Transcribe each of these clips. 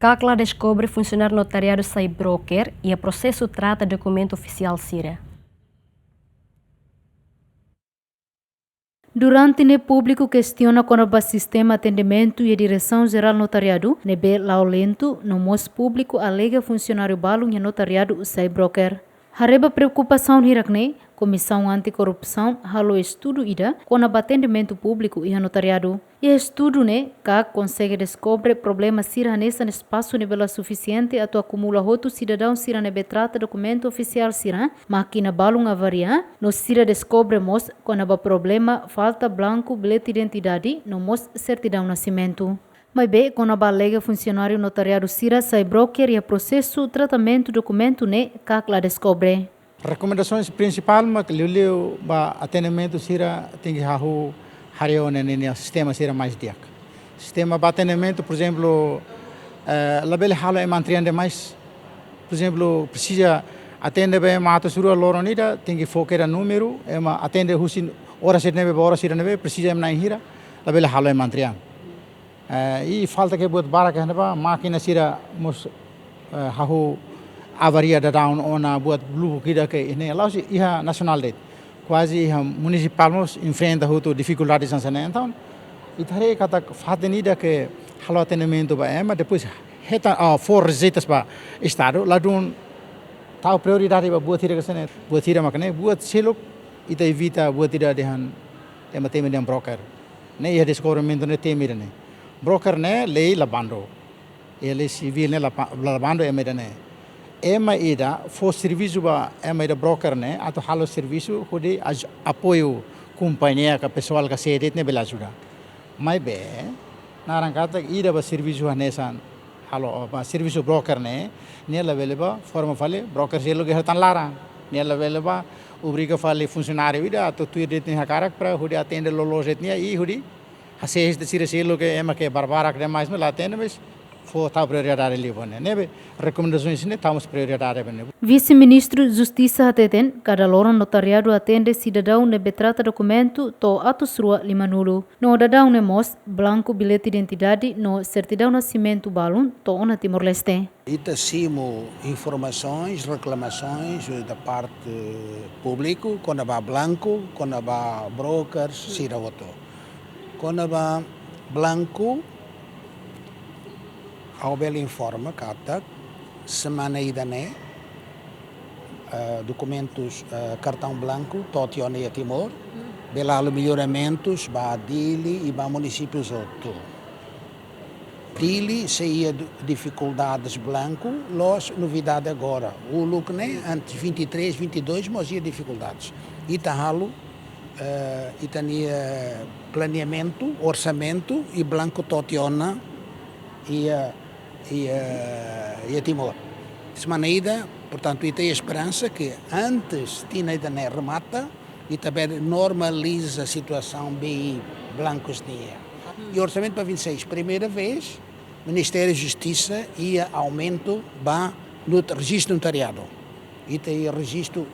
KAK descobre funcionário notariado sai broker e o processo trata documento oficial sira. Durante o público questiona quando o sistema atendimento e a direção geral notariado, nebe lao lento, no mos público alega funcionário balo e notariado sai broker. Hareba preocupação hirakne, Comissão Anticorrupção halo estudo ida quando o atendimento público e notariado. E estudo KAK consegue descobre problemas sira nesse espaço nível suficiente a acumula outro cidadão sira nebe trata documento oficial sira, máquina balung avaria, no sira descobre mos quando o problema falta blanco bilhete de identidade no mos certidão nascimento. Mas bem, quando a alega funcionário notariado sira sai broker e processo tratamento documento KAK lá descobre. Recomendações principais mas liu ba atendimento sira tem que haru hario no sistema sira mais dia. Sistema de atendimento, por exemplo, label halo é mantriande mais, por exemplo, precisa atender bem mata suru loronida tem que focar no número, ema atender husin hora sira nebe precisa na hira label halo é mantrian. E falta que buat bara que neba máquina sira mos haru avaria da down ona buat blue kida ke ini laus iha nacional date quase iha municipal mos enfrenta huto dificuldades sana então itare kata fatenida que halo atendimento ba ema depois heta for receitas ba estado ladun tau prioridade ba buat tira sana buat tira makane buat seluk ita evita buat tira dehan ema teme dem broker ne iha descobrimento ne teme ne broker ne lei labando ele civil ne labando ema ne ema ida for serviço ba ema ida broker ne atau halo serviço hode apoio companhia ka pessoal ka sede ne bela ajuda mai be narang kata ida ba serviço hanesan halo ba serviço broker ne la veleba forma fale broker selo ge hatan lara ne la veleba obriga fale funcionário ida atau tu ide ne hakarak para hode atende lojet ne e hode hases de selo ke ema ke barbarak ne mais me la atende mas for tal prioridade ali bone nebe recomendações ne tamos prioridade bene. Vice-ministro Justiça ateten cada loro notariado atende cidadão nebe trata documento to atusrua limanulo no dadão ne mos blanco bilhete de identidade no certidão nascimento balun to ona Timor-Leste. Itacimo informações, reclamações da parte público quando há blanco, quando há brokers, sira voto. Quando há blanco ao belo informa kata semana ida documentos cartão branco totione a Timor belalo melhoramentos ba dili e ba municípios outro dili seia dificuldades branco los novidade agora o look antes 23 22 mas ia dificuldades itahalo itania planeamento orçamento e branco totiona e a Timor. Semana ida, portanto, tem a esperança que antes tinha ainda remata e também normaliza a situação bem blancos dia. E orçamento para 26, primeira vez, Ministério da Justiça ia aumento no registro notariado. E tem registro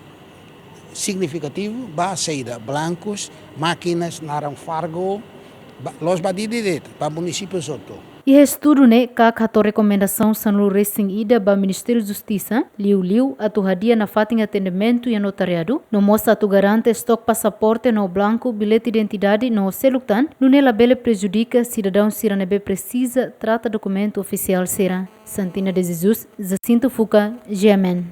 significativo para saída blancos, máquinas, naram fargo, los badididet para municípios outros. E estudo KAK hato recomendação sanlu racing ida ba Ministério da Justiça, liu atu hadia na fating atendimento e notariado, no moça atu garante estoque passaporte no blanco, bilhete de identidade no seluktan, no nela bele prejudica cidadão sira nebe precisa trata documento oficial sira. Santina de Jesus, Jacinto Fuca, GMN.